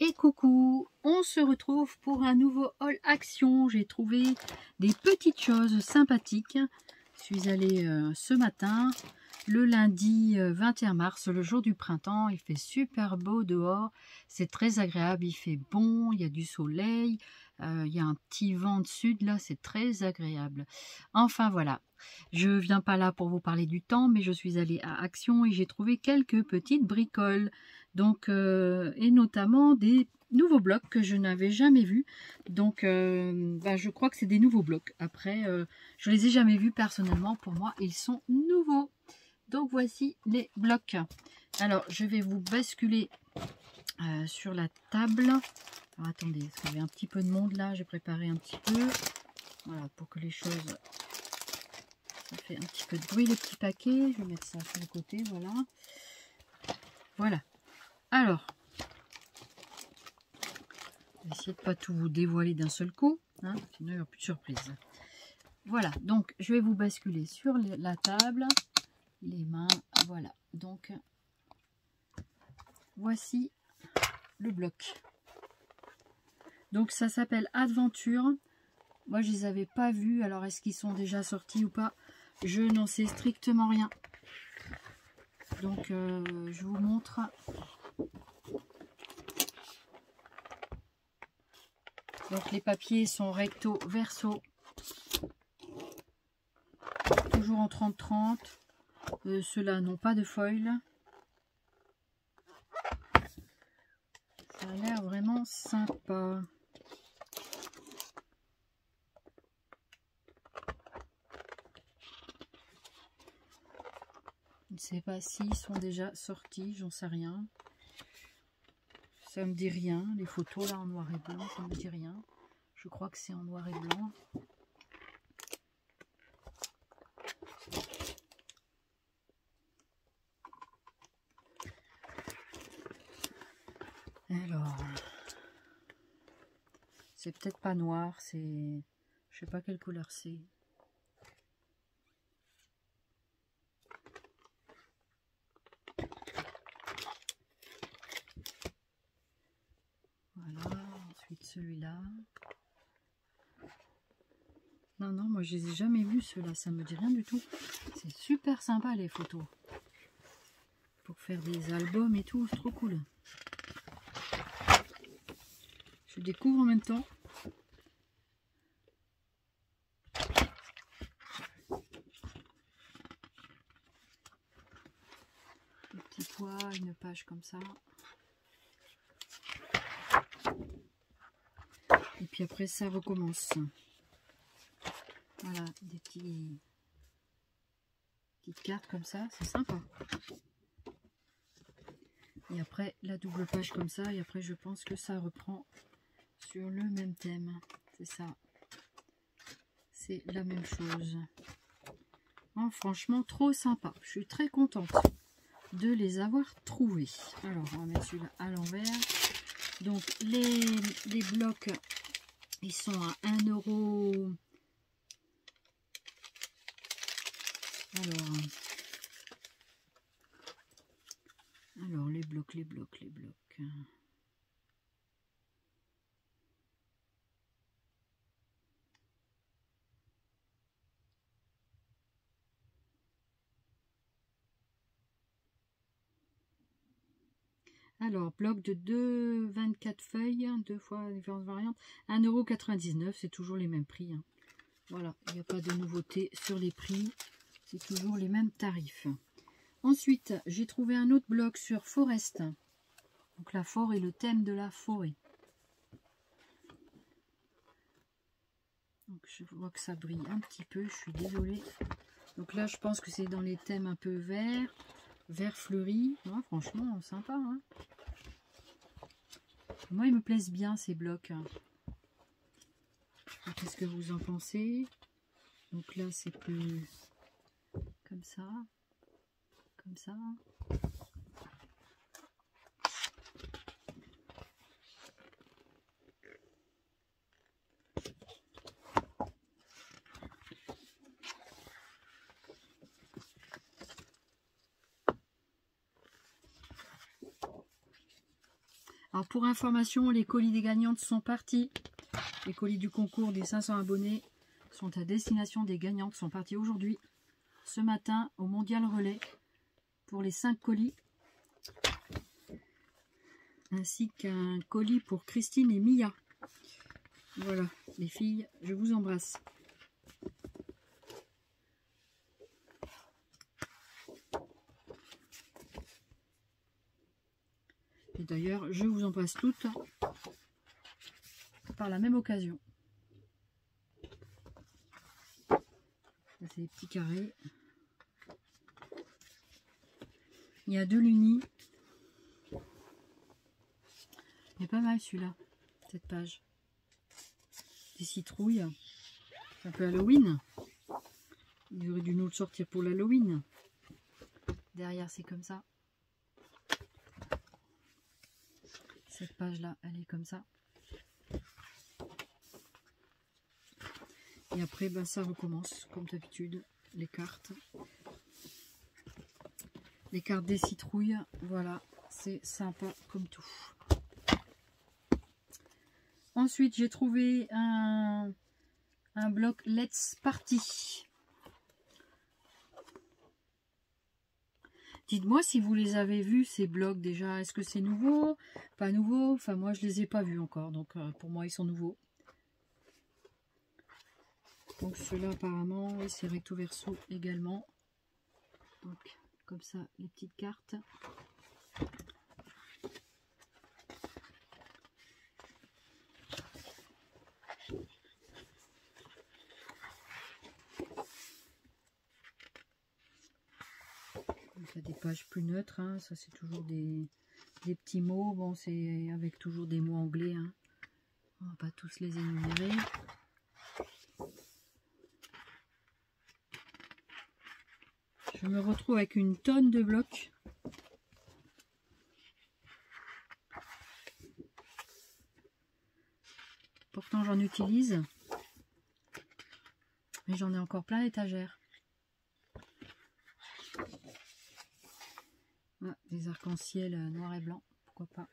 Et coucou, on se retrouve pour un nouveau haul action. J'ai trouvé des petites choses sympathiques. Je suis allée ce matin, le lundi 21 mars, le jour du printemps. Il fait super beau dehors, c'est très agréable, il fait bon, il y a du soleil, il y a un petit vent de sud là, c'est très agréable. Enfin voilà, je viens pas là pour vous parler du temps, mais je suis allée à Action et j'ai trouvé quelques petites bricoles. Donc, et notamment des nouveaux blocs que je n'avais jamais vus. Donc, je crois que c'est des nouveaux blocs. Après, je les ai jamais vus personnellement. Pour moi, ils sont nouveaux. Donc, voici les blocs. Alors, je vais vous basculer sur la table. Alors, attendez, parce qu'il y avait un petit peu de monde là. J'ai préparé un petit peu. Voilà, pour que les choses... Ça fait un petit peu de bruit, les petits paquets. Je vais mettre ça sur le côté, voilà. Voilà. Alors, je vais essayer de ne pas tout vous dévoiler d'un seul coup, hein, sinon il n'y aura plus de surprise. Voilà, donc je vais vous basculer sur la table, les mains, voilà. Donc, voici le bloc. Donc ça s'appelle Adventure. Moi je les avais pas vus, alors est-ce qu'ils sont déjà sortis ou pas? Je n'en sais strictement rien. Donc je vous montre. Donc les papiers sont recto verso, toujours en 30-30. Ceux-là n'ont pas de foil. Ça a l'air vraiment sympa. Je ne sais pas s'ils sont déjà sortis, j'en sais rien. Ça me dit rien. Les photos là en noir et blanc, ça me dit rien. Je crois que c'est en noir et blanc. Alors, c'est peut-être pas noir, c'est... Je sais pas quelle couleur c'est. Voilà, ensuite celui-là. Non, moi je les ai jamais vus ceux-là, ça me dit rien du tout. C'est super sympa les photos. Pour faire des albums et tout, c'est trop cool. Je découvre en même temps. Des petits pois, une page comme ça. Et puis après ça recommence. Voilà, des petites cartes comme ça, c'est sympa. Et après la double page comme ça, et après je pense que ça reprend sur le même thème. C'est ça. C'est la même chose. Oh, franchement, trop sympa. Je suis très contente de les avoir trouvés. Alors, on va mettre celui-là à l'envers. Donc, les blocs, ils sont à 1 €. Alors, les blocs. Alors, bloc de 24 feuilles, 2 fois différentes variantes, 1,99 €, c'est toujours les mêmes prix. Hein. Voilà, il n'y a pas de nouveauté sur les prix, c'est toujours les mêmes tarifs. Ensuite, j'ai trouvé un autre bloc sur Forest. Donc la forêt, le thème de la forêt. Donc je vois que ça brille un petit peu, je suis désolée. Donc là, je pense que c'est dans les thèmes un peu vert, vert fleuri. Ouais, franchement, sympa. Hein, moi, ils me plaisent bien ces blocs. Qu'est-ce que vous en pensez? Donc là, c'est plus comme ça. Comme ça. Alors pour information, les colis des gagnantes sont partis. Les colis du concours des 500 abonnés sont à destination des gagnantes, sont partis aujourd'hui, ce matin, au Mondial Relais, pour les 5 colis. Ainsi qu'un colis pour Christine et Mia. Voilà, les filles, je vous embrasse. Et d'ailleurs, je vous embrasse toutes par la même occasion. C'est des petits carrés. Il y a 2 lunis. Il est pas mal celui-là, cette page. Des citrouilles. C'est un peu Halloween. Il aurait dû nous le sortir pour l'Halloween. Derrière, c'est comme ça. Cette page-là, elle est comme ça. Et après, ben, ça recommence, comme d'habitude, les cartes. Les cartes des citrouilles, voilà, c'est sympa comme tout. Ensuite, j'ai trouvé un bloc Let's Party. Dites-moi si vous les avez vus, ces blocs déjà. Est-ce que c'est nouveau? Pas nouveau? Enfin, moi, je les ai pas vus encore. Donc, pour moi, ils sont nouveaux. Donc, ceux-là, apparemment, oui, c'est recto verso également. Donc, comme ça, les petites cartes. Il y a des pages plus neutres, hein. Ça c'est toujours des petits mots. Bon, c'est avec toujours des mots anglais, hein. On va pas tous les énumérer. Je me retrouve avec une tonne de blocs. Pourtant j'en utilise. Mais j'en ai encore plein d'étagères. Ah, des arcs-en-ciel noir et blanc, pourquoi pas.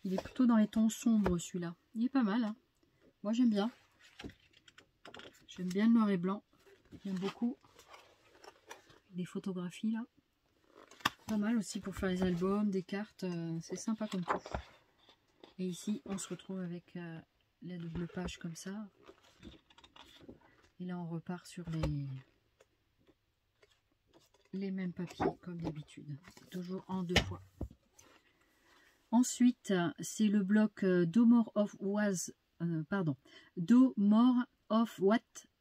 Il est plutôt dans les tons sombres celui-là. Il est pas mal, hein. Moi j'aime bien. J'aime bien le noir et blanc. J'aime beaucoup. Des photographies là. Pas mal aussi pour faire les albums, des cartes. C'est sympa comme tout. Et ici on se retrouve avec la double page comme ça. Et là on repart sur les mêmes papiers comme d'habitude, toujours en 2 fois. Ensuite, c'est le bloc Do More of What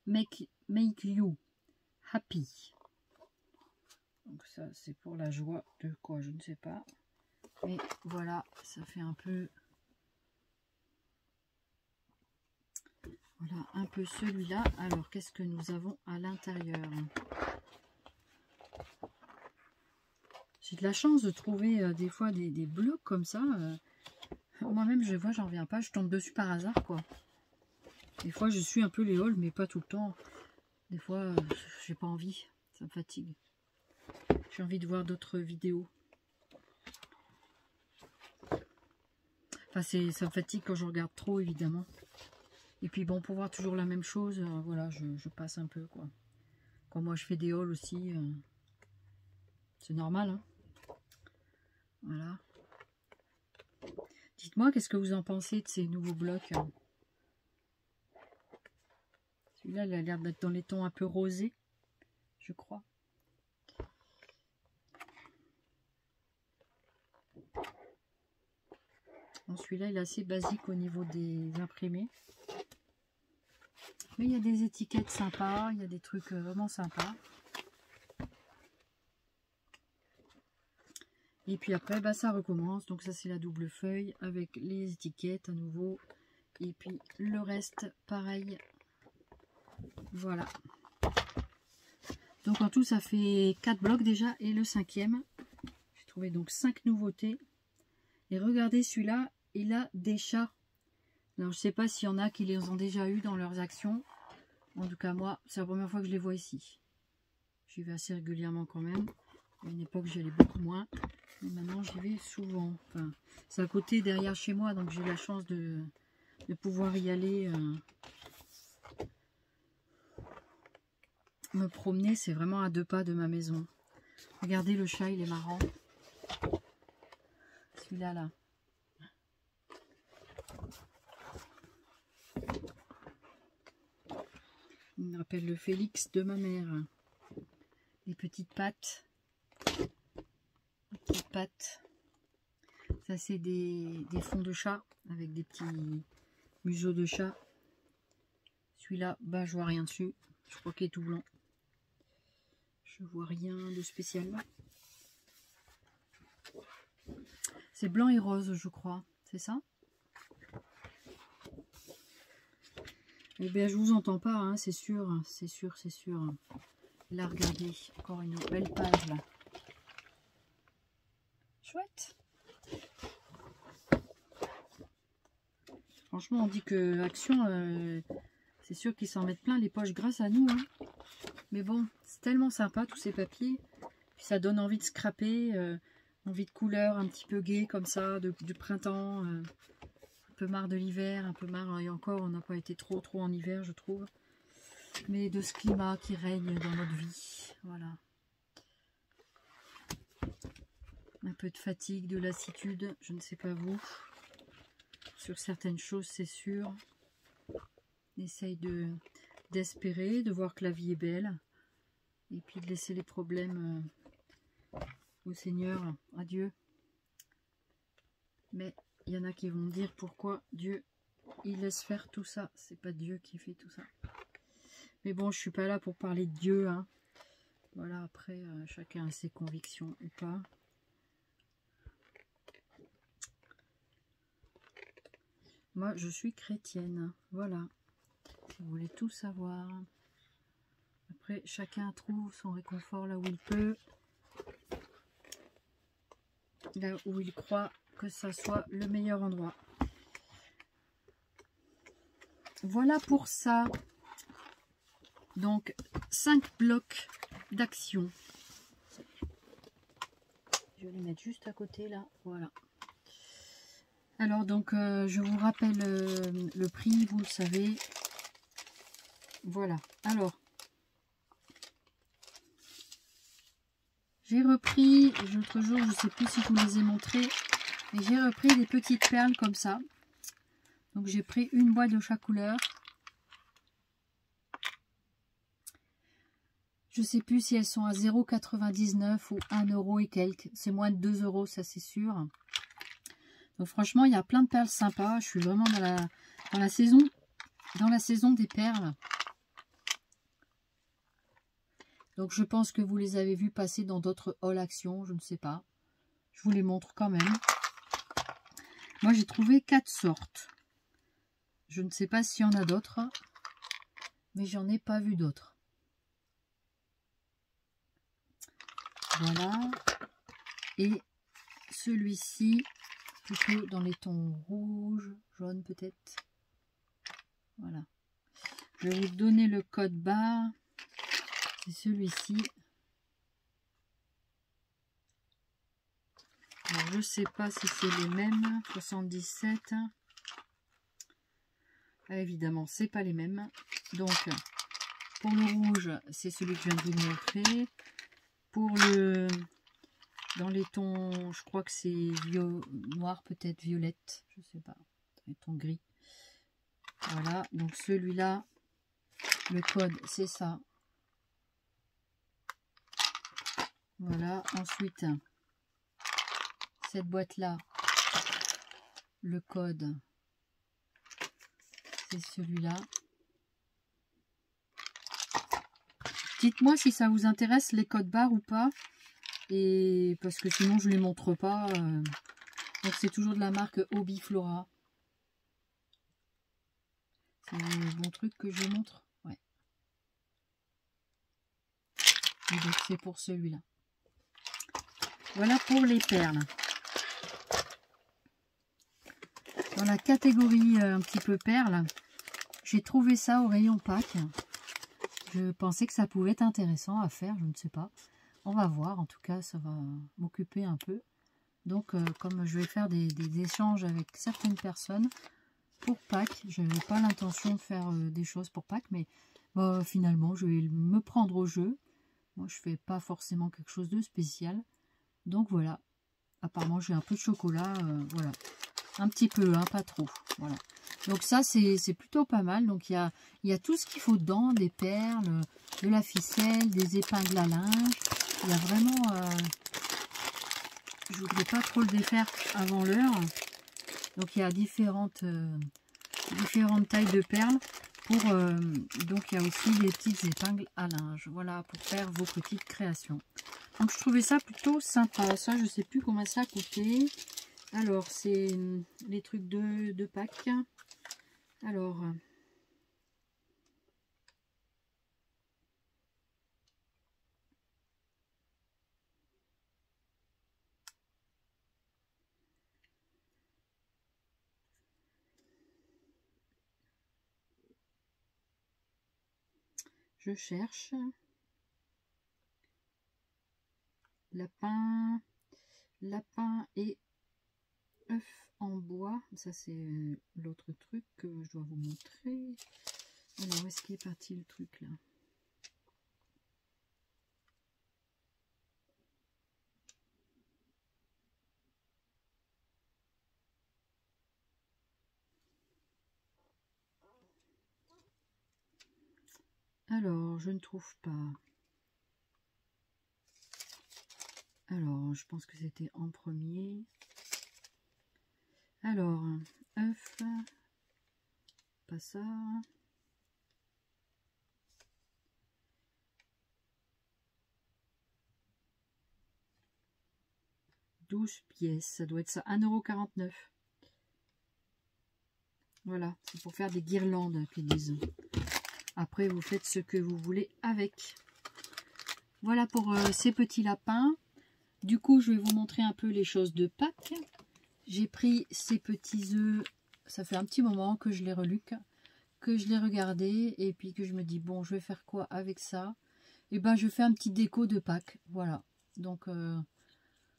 make you happy. Donc ça, c'est pour la joie de quoi, je ne sais pas. Mais voilà, ça fait un peu... Voilà, un peu celui-là. Alors, qu'est-ce que nous avons à l'intérieur ? J'ai de la chance de trouver des fois des blocs comme ça. Moi-même, je vois, j'en reviens pas. Je tombe dessus par hasard, quoi. Des fois, je suis un peu les hauls, mais pas tout le temps. Des fois, j'ai pas envie. Ça me fatigue. J'ai envie de voir d'autres vidéos. Enfin, ça me fatigue quand je regarde trop, évidemment. Et puis, bon, pour voir toujours la même chose, voilà, je passe un peu, quoi. Quand moi, je fais des hauls aussi, c'est normal, hein. Voilà. Dites-moi, qu'est-ce que vous en pensez de ces nouveaux blocs? Celui-là, il a l'air d'être dans les tons un peu rosés, je crois. Bon, celui-là, il est assez basique au niveau des imprimés. Mais il y a des étiquettes sympas, il y a des trucs vraiment sympas. Et puis après, bah, ça recommence. Donc ça, c'est la double feuille avec les étiquettes à nouveau. Et puis le reste, pareil. Voilà. Donc en tout, ça fait 4 blocs déjà. Et le 5e. J'ai trouvé donc 5 nouveautés. Et regardez, celui-là, il a des chats. Alors je sais pas s'il y en a qui les ont déjà eu dans leurs actions. En tout cas, moi, c'est la première fois que je les vois ici. J'y vais assez régulièrement quand même. À une époque, j'y allais beaucoup moins. Et maintenant j'y vais souvent. Enfin, c'est à côté derrière chez moi, donc j'ai la chance de pouvoir y aller me promener. C'est vraiment à 2 pas de ma maison. Regardez le chat, il est marrant. Celui-là là. Il me rappelle le Félix de ma mère. Les petites pattes. Les petites pattes. Ça c'est des fonds de chat avec des petits museaux de chat. Celui-là, bah je vois rien dessus. Je crois qu'il est tout blanc. Je vois rien de spécial. C'est blanc et rose, je crois. C'est ça? Eh bien, je vous entends pas, hein, c'est sûr, c'est sûr, c'est sûr. Là, regardez, encore une belle page, là. Chouette. Franchement, on dit que Action, c'est sûr qu'ils s'en mettent plein les poches grâce à nous. Hein. Mais bon, c'est tellement sympa, tous ces papiers. Puis ça donne envie de scraper, envie de couleurs un petit peu gai comme ça, du printemps. Un peu marre de l'hiver, un peu marre, et encore, on n'a pas été trop en hiver, je trouve. Mais de ce climat qui règne dans notre vie. Voilà. Un peu de fatigue, de lassitude, je ne sais pas vous. Sur certaines choses, c'est sûr. On essaye d'espérer, de voir que la vie est belle. Et puis de laisser les problèmes au Seigneur, à Dieu. Mais il y en a qui vont me dire pourquoi Dieu, il laisse faire tout ça. C'est pas Dieu qui fait tout ça. Mais bon, je suis pas là pour parler de Dieu. Hein. Voilà, après, chacun a ses convictions ou pas. Moi, je suis chrétienne. Voilà. Si vous voulez tout savoir. Après, chacun trouve son réconfort là où il peut. Là où il croit que ça soit le meilleur endroit. Voilà pour ça. Donc, 5 blocs d'action. Je vais les mettre juste à côté là. Voilà. Alors, donc, je vous rappelle le prix, vous le savez. Voilà. Alors, j'ai repris, l'autre jour, je ne sais plus si je vous les ai montrés, mais j'ai repris des petites perles comme ça. Donc, j'ai pris une boîte de chaque couleur. Je ne sais plus si elles sont à 0,99 ou 1 € et quelques. C'est moins de 2 €, ça c'est sûr. Donc franchement, il y a plein de perles sympas. Je suis vraiment dans la saison des perles. Donc je pense que vous les avez vus passer dans d'autres haul actions, je ne sais pas. Je vous les montre quand même. Moi j'ai trouvé 4 sortes. Je ne sais pas s'il y en a d'autres, mais j'en ai pas vu d'autres. Voilà. Et celui-ci, plutôt dans les tons rouge, jaune peut-être. Voilà. Je vais vous donner le code barre. C'est celui-ci. Je ne sais pas si c'est les mêmes. 77. Évidemment, c'est pas les mêmes. Donc, pour le rouge, c'est celui que je viens de vous montrer. Pour le... Dans les tons, je crois que c'est noir, peut-être violette. Je sais pas. Les tons gris. Voilà. Donc, celui-là, le code, c'est ça. Voilà. Ensuite, cette boîte-là, le code, c'est celui-là. Dites-moi si ça vous intéresse les codes barres ou pas. Et parce que sinon je ne les montre pas. Donc c'est toujours de la marque Hobby Flora. C'est le bon truc que je montre. Ouais. Et donc c'est pour celui-là. Voilà pour les perles. Dans la catégorie un petit peu perles, j'ai trouvé ça au rayon Pâques. Je pensais que ça pouvait être intéressant à faire, je ne sais pas. On va voir, en tout cas, ça va m'occuper un peu. Donc, comme je vais faire des échanges avec certaines personnes pour Pâques, je n'avais pas l'intention de faire des choses pour Pâques, mais finalement, je vais me prendre au jeu. Moi, je fais pas forcément quelque chose de spécial. Donc, voilà. Apparemment, j'ai un peu de chocolat. Voilà. Un petit peu, hein, pas trop. Voilà. Donc, ça, c'est plutôt pas mal. Donc, il y a tout ce qu'il faut dedans. Des perles, de la ficelle, des épingles à linge. Il y a vraiment... je voudrais pas trop le défaire avant l'heure. Donc, il y a différentes tailles de perles. Donc, il y a aussi des petites épingles à linge. Voilà, pour faire vos petites créations. Donc, je trouvais ça plutôt sympa. Ça, je sais plus combien ça a coûté. Alors, c'est les trucs de Pâques. Alors... je cherche. Lapin et œuf en bois. Ça, c'est l'autre truc que je dois vous montrer. Alors, où est-ce qu'il est parti le truc là? Alors, je ne trouve pas. Alors, je pense que c'était en premier. Alors, œuf, pas ça. « 12 pièces, ça doit être ça, 1,49 €. Voilà, c'est pour faire des guirlandes qu'ils disent. Après, vous faites ce que vous voulez avec. Voilà pour ces petits lapins. Du coup, je vais vous montrer un peu les choses de Pâques. J'ai pris ces petits œufs. Ça fait un petit moment que je les reluque, que je les regardais et puis que je me dis, bon, je vais faire quoi avec ça? Et ben, je fais un petit déco de Pâques. Voilà. Donc,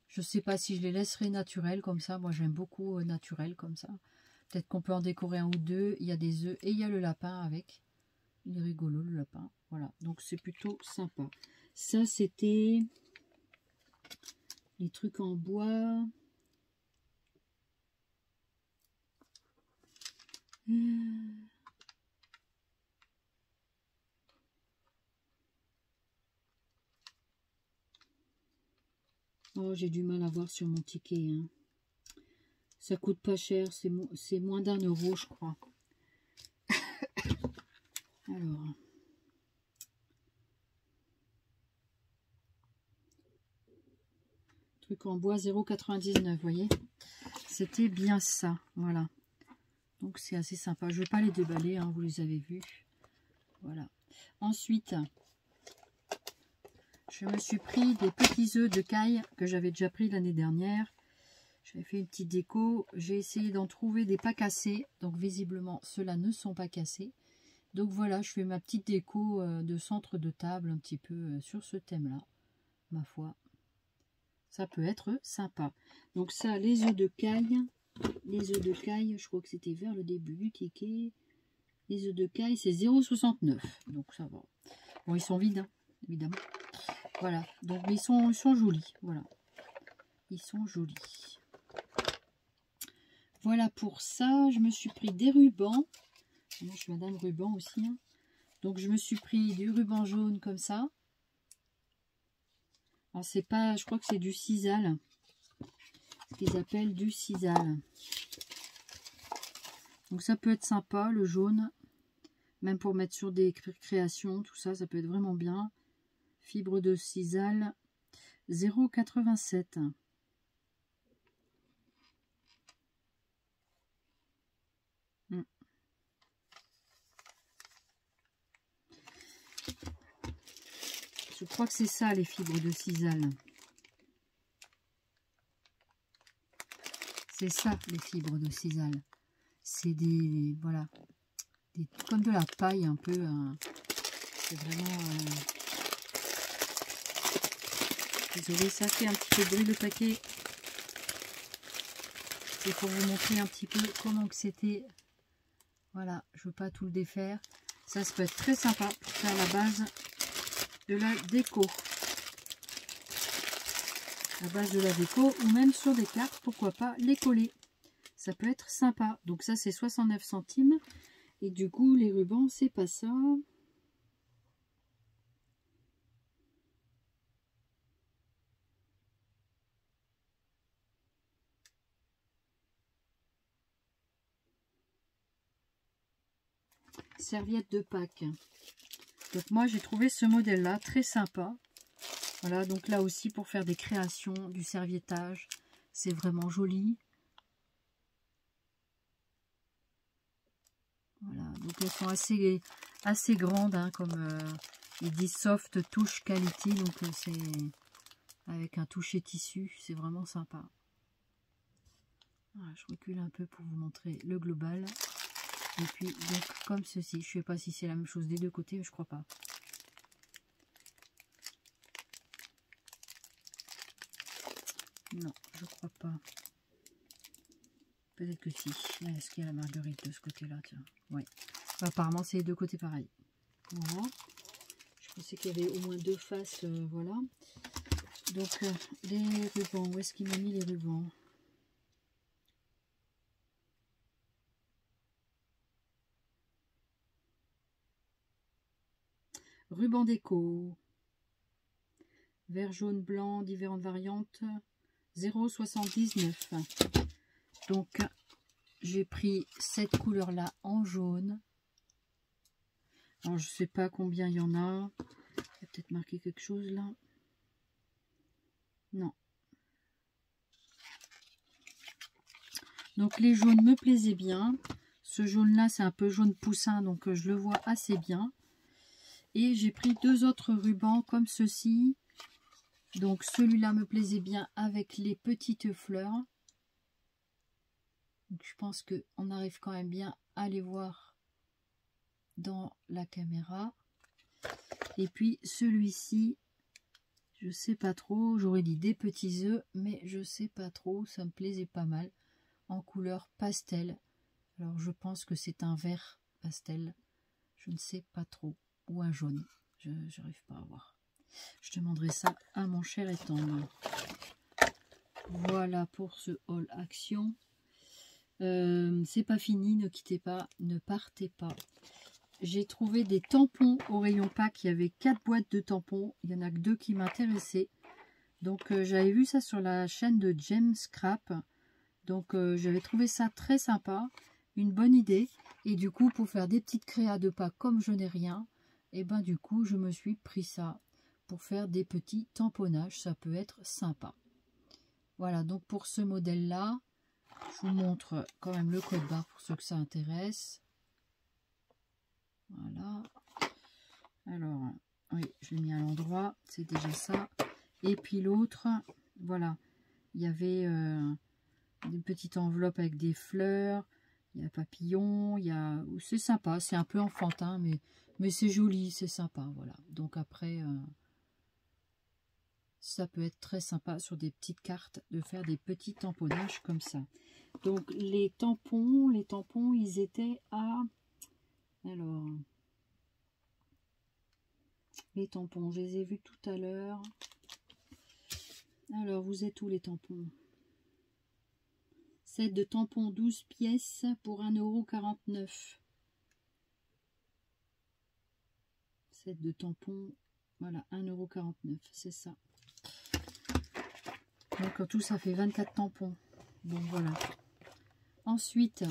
je sais pas si je les laisserai naturels comme ça. Moi, j'aime beaucoup naturel comme ça. Peut-être qu'on peut en décorer un ou deux. Il y a des œufs et il y a le lapin avec. Il est rigolo, le lapin. Voilà. Donc, c'est plutôt sympa. Ça, c'était les trucs en bois. Oh, j'ai du mal à voir sur mon ticket. Hein. Ça coûte pas cher. C'est moins d'1 €, je crois. Alors. Truc en bois 0,99, vous voyez. C'était bien ça. Voilà. Donc, c'est assez sympa. Je ne vais pas les déballer, hein, vous les avez vus. Voilà. Ensuite, je me suis pris des petits œufs de caille que j'avais déjà pris l'année dernière. J'avais fait une petite déco. J'ai essayé d'en trouver des pas cassés. Donc, visiblement, ceux-là ne sont pas cassés. Donc, voilà, je fais ma petite déco de centre de table un petit peu sur ce thème-là. Ma foi, ça peut être sympa. Donc, ça, les œufs de caille. Les œufs de caille, je crois que c'était vers le début du ticket. Les œufs de caille, c'est 0,69. Donc, ça va. Bon, ils sont vides, hein, évidemment. Voilà, donc mais ils sont jolis, voilà. Ils sont jolis. Voilà pour ça, je me suis pris des rubans. Moi, je suis madame ruban aussi. Hein. Donc, je me suis pris du ruban jaune comme ça. Alors, c'est pas, je crois que c'est du sisal. Ce qu'ils appellent du sisal. Donc, ça peut être sympa, le jaune. Même pour mettre sur des créations, tout ça, ça peut être vraiment bien. Fibre de sisal, 0,87 €. Je crois que c'est ça, les fibres de sisal. C'est ça, les fibres de sisal. C'est des, voilà, comme de la paille un peu. C'est vraiment... désolé, ça fait un petit peu de bruit le paquet. Et pour vous montrer un petit peu comment que c'était, voilà, je ne veux pas tout le défaire. Ça peut être très sympa pour faire la base de la déco. La base de la déco ou même sur des cartes, pourquoi pas les coller. Ça peut être sympa. Donc ça c'est 69 centimes. Et du coup les rubans c'est pas ça. Serviette de Pâques. Donc moi j'ai trouvé ce modèle là très sympa. Voilà, donc là aussi pour faire des créations, du serviettage, c'est vraiment joli. Voilà, donc elles sont assez grandes, hein, comme ils disent soft touche quality, donc c'est avec un toucher tissu, c'est vraiment sympa. Voilà, je recule un peu pour vous montrer le global. Et puis donc comme ceci, je ne sais pas si c'est la même chose des deux côtés, mais je crois pas. Non, je crois pas. Peut-être que si. Est-ce qu'il y a la marguerite de ce côté-là? Tiens. Oui. Apparemment, c'est les deux côtés pareil. Voilà. Je pensais qu'il y avait au moins deux faces. Voilà. Donc, les rubans. Où est-ce qu'il m'a mis les rubans? Ruban déco. Vert, jaune, blanc, différentes variantes. 0,79. Donc, j'ai pris cette couleur-là en jaune. Alors, je sais pas combien il y en a. Il y a peut-être marqué quelque chose là. Non. Donc, les jaunes me plaisaient bien. Ce jaune-là, c'est un peu jaune poussin, donc je le vois assez bien. Et j'ai pris deux autres rubans comme ceci. Donc, celui-là me plaisait bien avec les petites fleurs. Donc, je pense qu'on arrive quand même bien à les voir dans la caméra. Et puis celui-ci, je sais pas trop, j'aurais dit des petits œufs, mais je sais pas trop, ça me plaisait pas mal, en couleur pastel. Alors je pense que c'est un vert pastel, je ne sais pas trop, ou un jaune, je n'arrive pas à voir. Je demanderai ça à mon cher et tendre. Voilà pour ce haul action. C'est pas fini, ne quittez pas, ne partez pas. J'ai trouvé des tampons au rayon Pâques. Il y avait 4 boîtes de tampons. Il n'y en a que 2 qui m'intéressaient. Donc j'avais vu ça sur la chaîne de James Scrap. Donc j'avais trouvé ça très sympa. Une bonne idée. Et du coup pour faire des petites créas de Pâques comme je n'ai rien. Et ben du coup je me suis pris ça. Pour faire des petits tamponnages. Ça peut être sympa. Voilà donc pour ce modèle là. Je vous montre quand même le code barre pour ceux que ça intéresse. Voilà. Alors, oui, je l'ai mis à l'endroit. C'est déjà ça. Et puis l'autre, voilà. Il y avait une petite enveloppe avec des fleurs. Il y a un papillon. Il y a... C'est sympa. C'est un peu enfantin, mais c'est joli. C'est sympa. Voilà. Donc après, ça peut être très sympa sur des petites cartes de faire des petits tamponnages comme ça. Donc les tampons, ils étaient à... Alors, les tampons, je les ai vus tout à l'heure. Alors, vous êtes où les tampons? Set de tampons 12 pièces pour 1,49 €. Set de tampons, voilà, 1,49 €, c'est ça. Donc, en tout, ça fait 24 tampons. Donc, voilà. Ensuite,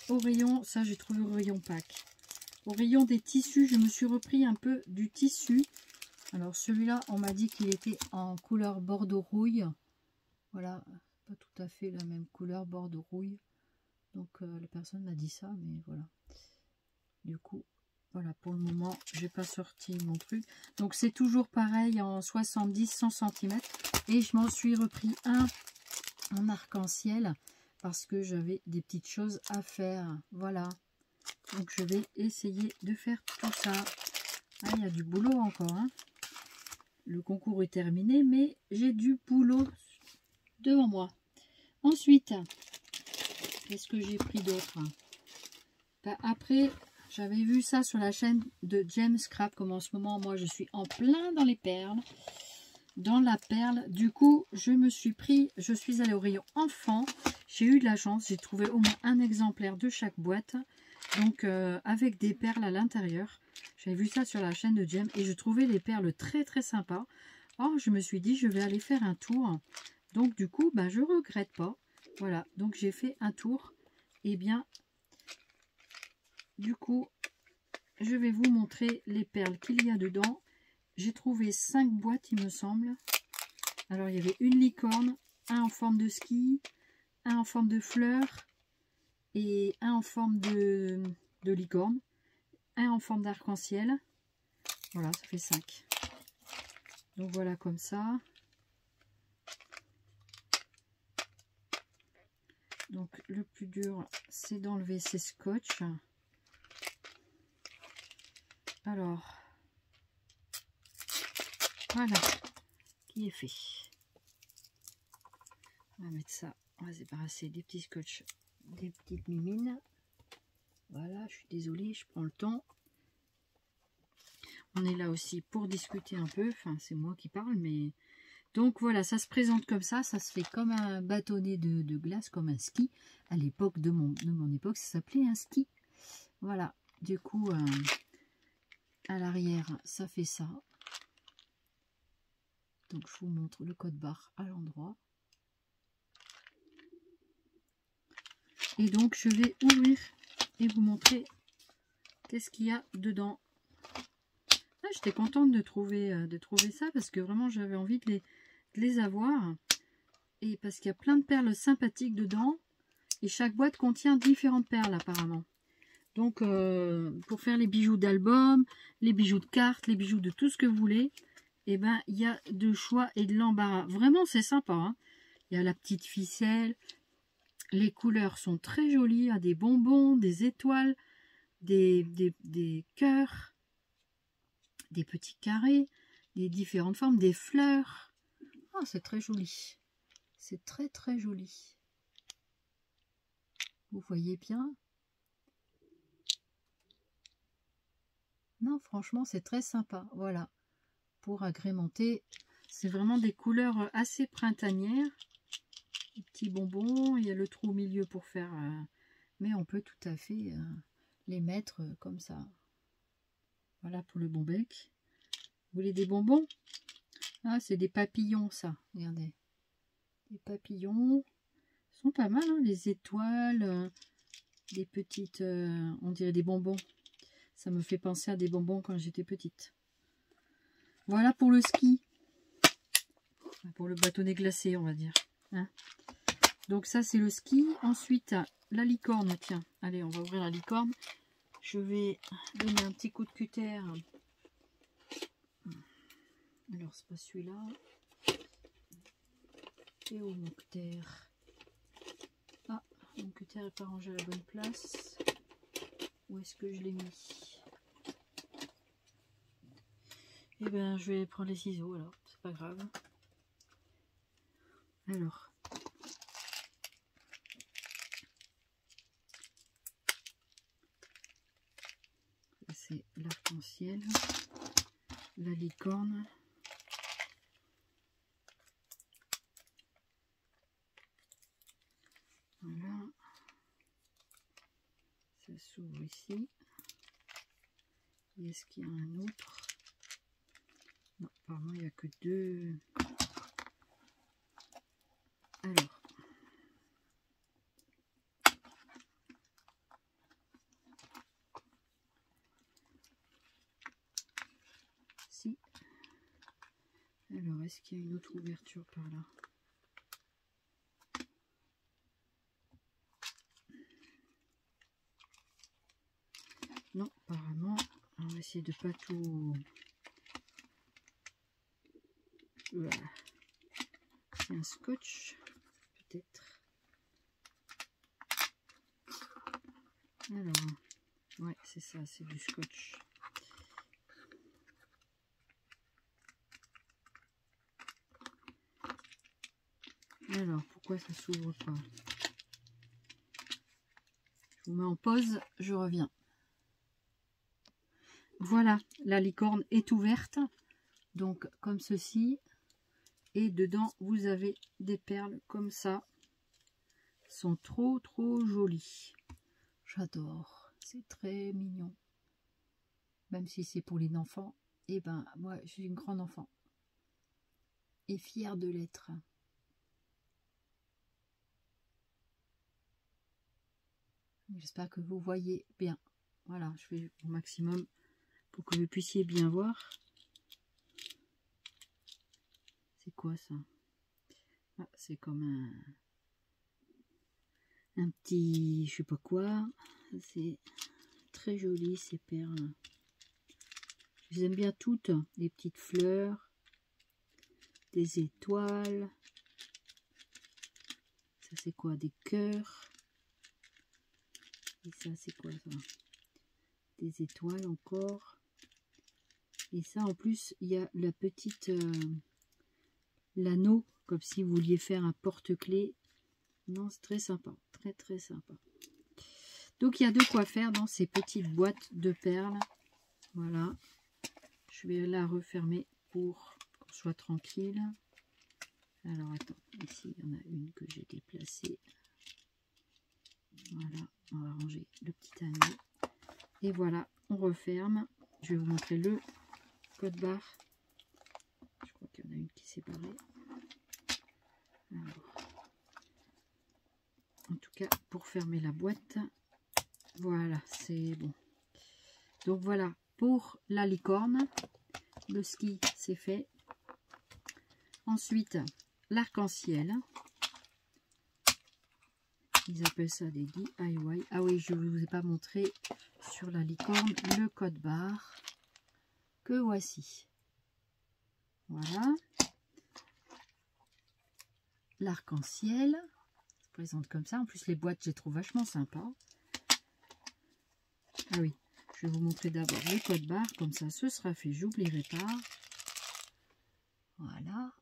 au rayon, ça j'ai trouvé au rayon Pâques. Au rayon des tissus, je me suis repris un peu du tissu. Alors celui-là, on m'a dit qu'il était en couleur bordeaux rouille. Voilà, pas tout à fait la même couleur bordeaux rouille. Donc la personne m'a dit ça, mais voilà. Du coup, voilà, pour le moment, j'ai pas sorti mon truc. Donc c'est toujours pareil en 70-100 cm. Et je m'en suis repris un en arc-en-ciel parce que j'avais des petites choses à faire. Voilà. Donc je vais essayer de faire tout ça. Ah, il y a du boulot encore. Hein. Le concours est terminé, mais j'ai du boulot devant moi. Ensuite, qu'est-ce que j'ai pris d'autre? Ben, après, j'avais vu ça sur la chaîne de James Scrap, comme en ce moment, moi, je suis en plein dans les perles. Dans la perle, du coup, je suis allée au rayon enfant. J'ai eu de la chance, j'ai trouvé au moins un exemplaire de chaque boîte. Donc, avec des perles à l'intérieur. J'avais vu ça sur la chaîne de James et je trouvais les perles très très sympas. Alors, je me suis dit, je vais aller faire un tour. Donc, du coup, ben, je regrette pas. Voilà, donc j'ai fait un tour. Et bien, du coup, je vais vous montrer les perles qu'il y a dedans. J'ai trouvé 5 boîtes, il me semble. Alors, il y avait une licorne, un en forme de ski, un en forme de fleur et un en forme de licorne, un en forme d'arc-en-ciel. Voilà, ça fait 5. Donc, voilà comme ça. Donc, le plus dur, c'est d'enlever ces scotch. Alors, voilà, qui est fait. On va mettre ça, on va se débarrasser des petits scotch, des petites mimines. Voilà, je suis désolée, je prends le temps. On est là aussi pour discuter un peu, enfin c'est moi qui parle, mais... Donc voilà, ça se présente comme ça se fait comme un bâtonnet de glace, comme un ski. À l'époque de mon époque, ça s'appelait un ski. Voilà, du coup, à l'arrière, ça fait ça. Donc je vous montre le code barre à l'endroit. Et donc je vais ouvrir et vous montrer qu'est-ce qu'il y a dedans. Ah, j'étais contente de trouver ça parce que vraiment j'avais envie de les avoir. Et parce qu'il y a plein de perles sympathiques dedans. Et chaque boîte contient différentes perles apparemment. Donc pour faire les bijoux d'album, les bijoux de cartes, les bijoux de tout ce que vous voulez, et ben il y a de choix et de l'embarras. Vraiment c'est sympa, hein. Il y a la petite ficelle. Les couleurs sont très jolies. Il y a des bonbons, des étoiles, des cœurs, des petits carrés, des différentes formes, des fleurs. Ah, c'est très joli. C'est très très joli. Vous voyez bien? Non, franchement, c'est très sympa. Voilà. Pour agrémenter, c'est vraiment des couleurs assez printanières. Les petits bonbons, il y a le trou au milieu pour faire... mais on peut tout à fait les mettre comme ça. Voilà pour le bon bec. Vous voulez des bonbons? Ah, c'est des papillons, ça. Regardez. Des papillons. Ils sont pas mal, hein, les étoiles. Des petites... on dirait des bonbons. Ça me fait penser à des bonbons quand j'étais petite. Voilà pour le ski. Pour le bâtonnet glacé, on va dire. Hein? Donc ça, c'est le ski. Ensuite, la licorne. Tiens, allez, on va ouvrir la licorne. Je vais donner un petit coup de cutter. Alors, c'est pas celui-là. Et où mon cutter? Ah, mon cutter n'est pas rangé à la bonne place. Où est-ce que je l'ai mis? Eh bien, je vais prendre les ciseaux, alors. C'est pas grave. Alors. C'est l'arc-en-ciel. La licorne. Voilà. Ça s'ouvre ici. Et est-ce qu'il y a un autre? Non, apparemment il n'y a que 2. Alors. Si. Alors, est-ce qu'il y a une autre ouverture par là? Non, apparemment, on va essayer de pas tout... Voilà. C'est un scotch, peut-être. Alors, ouais, c'est ça, c'est du scotch. Alors, pourquoi ça s'ouvre pas? Je vous mets en pause, je reviens. Voilà, la licorne est ouverte. Donc, comme ceci. Et dedans, vous avez des perles comme ça. Elles sont trop, trop jolies. J'adore. C'est très mignon. Même si c'est pour les enfants. Et ben, moi, je suis une grande enfant. Et fière de l'être. J'espère que vous voyez bien. Voilà, je fais au maximum pour que vous puissiez bien voir. C'est quoi ça? Ah, c'est comme un petit, je sais pas quoi. C'est très joli ces perles. Je les aime bien toutes. Des petites fleurs, des étoiles. Ça c'est quoi? Des cœurs. Et ça c'est quoi ça? Des étoiles encore. Et ça en plus il y a la petite l'anneau, comme si vous vouliez faire un porte-clés. Non, c'est très sympa, très très sympa. Donc il y a de quoi faire dans ces petites boîtes de perles. Voilà, je vais la refermer pour qu'on soit tranquille. Alors attends, ici il y en a une que j'ai déplacée. Voilà, on va ranger le petit anneau. Et voilà, on referme. Je vais vous montrer le code barre. Je crois qu'il y en a une qui s'est barrée. Alors, en tout cas, pour fermer la boîte, voilà, c'est bon. Donc voilà, pour la licorne, le ski, c'est fait. Ensuite, l'arc-en-ciel. Ils appellent ça des DIY. Ah oui, je ne vous ai pas montré sur la licorne le code barre que voici. Voilà. L'arc-en-ciel se présente comme ça. En plus, les boîtes, je les trouve vachement sympas. Ah oui, je vais vous montrer d'abord le code barre. Comme ça, ce sera fait. J'oublierai pas. Voilà.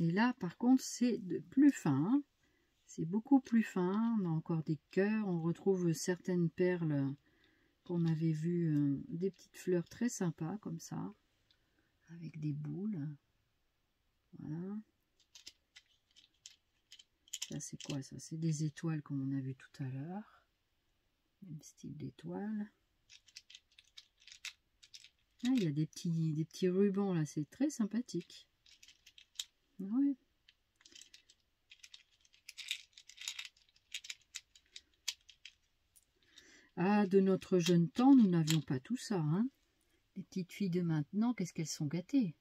Et là, par contre, c'est plus fin. C'est beaucoup plus fin. On a encore des cœurs. On retrouve certaines perles qu'on avait vues. Des petites fleurs très sympas, comme ça. Avec des boules. Voilà. Ça, c'est quoi ça? C'est des étoiles comme on a vu tout à l'heure. Même style d'étoiles. Ah, il y a des petits rubans là. C'est très sympathique. Oui. Ah, de notre jeune temps, nous n'avions pas tout ça. Hein. Les petites filles de maintenant, qu'est-ce qu'elles sont gâtées.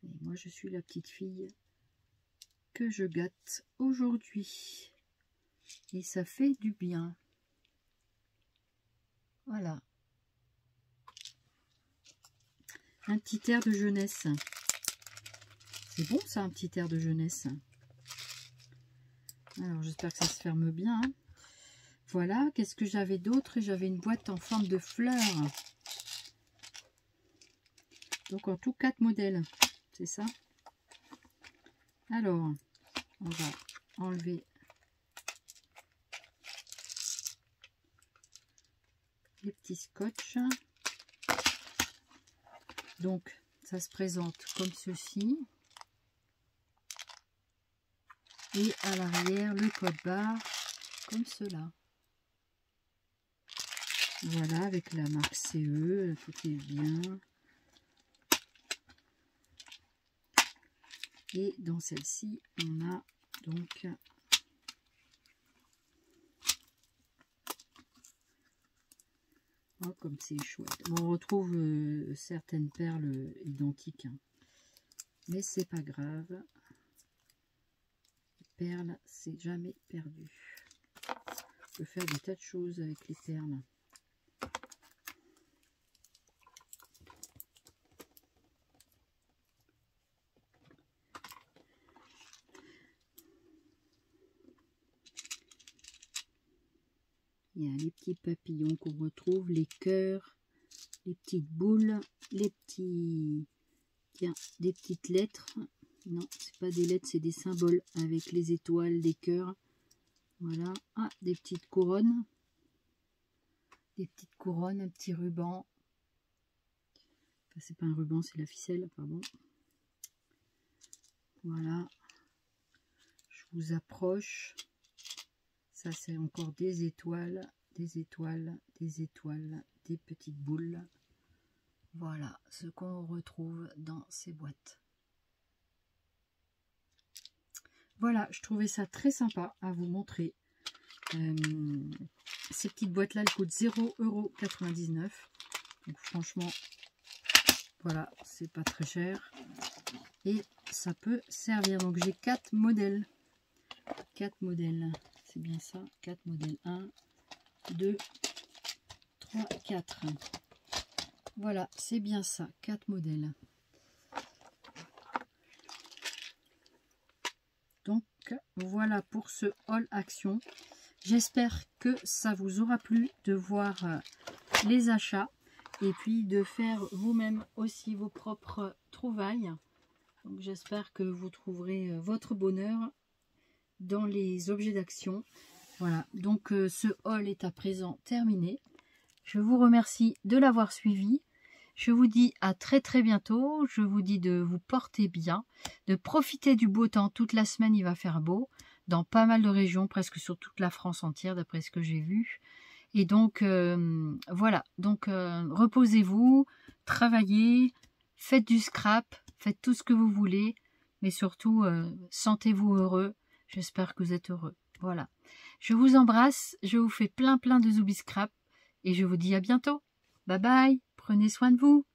Et moi, je suis la petite fille que je gâte aujourd'hui. Et ça fait du bien. Voilà. Un petit air de jeunesse. C'est bon ça, un petit air de jeunesse. Alors, j'espère que ça se ferme bien. Hein. Voilà, qu'est-ce que j'avais d'autre? J'avais une boîte en forme de fleurs. Donc, en tout, 4 modèles. C'est ça? Alors, on va enlever les petits scotch. Donc, ça se présente comme ceci. Et à l'arrière, le code barre comme cela. Voilà, avec la marque CE, tout est bien. Et dans celle-ci, on a donc oh, comme c'est chouette. Bon, on retrouve certaines perles identiques, hein. Mais c'est pas grave. Les perles, c'est jamais perdu. On peut faire des tas de choses avec les perles. Il Il y a les petits papillons qu'on retrouve, les cœurs, les petites boules, les petits... Tiens, des petites lettres. Non, c'est pas des lettres, c'est des symboles avec les étoiles, des cœurs. Voilà. Ah, des petites couronnes. Des petites couronnes, un petit ruban. Enfin, c'est pas un ruban, c'est la ficelle, pardon. Voilà. Je vous approche. Ça, c'est encore des étoiles, des étoiles, des étoiles, des petites boules. Voilà ce qu'on retrouve dans ces boîtes. Voilà, je trouvais ça très sympa à vous montrer. Ces petites boîtes-là, elles coûtent 0,99 €. Donc franchement, voilà, c'est pas très cher. Et ça peut servir. Donc j'ai 4 modèles. 4 modèles. C'est bien ça. 4 modèles. 1, 2, 3, 4. Voilà, c'est bien ça. 4 modèles. Donc voilà pour ce haul action. J'espère que ça vous aura plu de voir les achats et puis de faire vous-même aussi vos propres trouvailles. Donc j'espère que vous trouverez votre bonheur dans les objets d'action. Voilà, donc ce haul est à présent terminé. Je vous remercie de l'avoir suivi. Je vous dis à très bientôt. Je vous dis de vous porter bien, de profiter du beau temps. Toute la semaine, il va faire beau dans pas mal de régions, presque sur toute la France entière, d'après ce que j'ai vu. Et donc, voilà. Donc, reposez-vous, travaillez, faites du scrap, faites tout ce que vous voulez. Mais surtout, sentez-vous heureux. J'espère que vous êtes heureux. Voilà. Je vous embrasse. Je vous fais plein de zoubis scrap. Et je vous dis à bientôt. Bye bye. Prenez soin de vous.